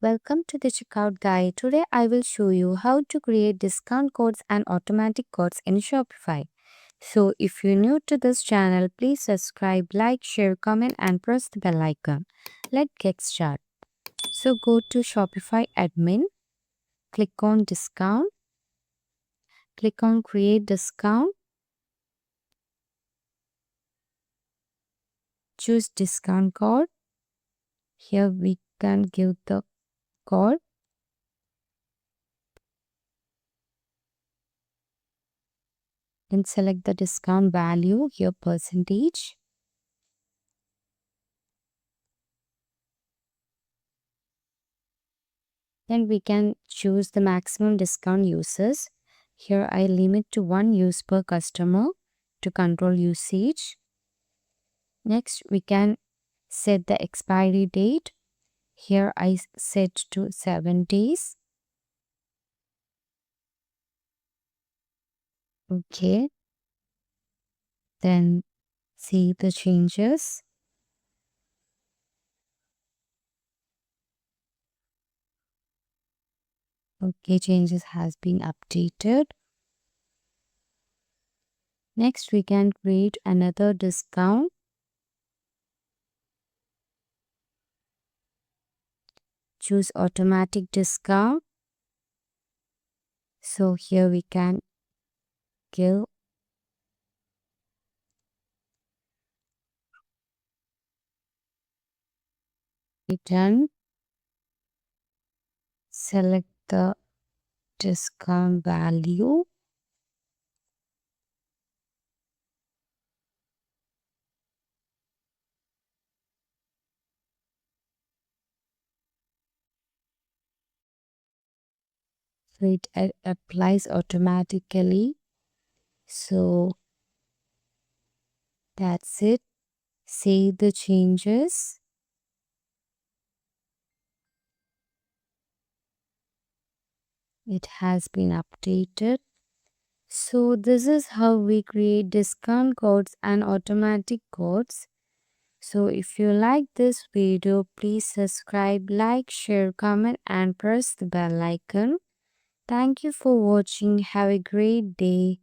Welcome to the checkout guide. Today I will show you how to create discount codes and automatic codes in Shopify. So if you're new to this channel, please subscribe, like, share, comment and press the bell icon. Let's get started. So go to Shopify admin, click on discount, click on create discount, choose discount code. Here we can give the code. Then select the discount value, here percentage. Then we can choose the maximum discount uses. Here I limit to 1 use per customer to control usage. Next we can set the expiry date. Here I set to 7 days. Okay. Then see the changes. Okay, changes has been updated. Next we can create another discount. Choose automatic discount. So here we can give return. Select the discount value. So it applies automatically. So that's it. Save the changes. It has been updated. So this is how we create discount codes and automatic codes. So if you like this video, please subscribe, like, share, comment and press the bell icon. Thank you for watching. Have a great day.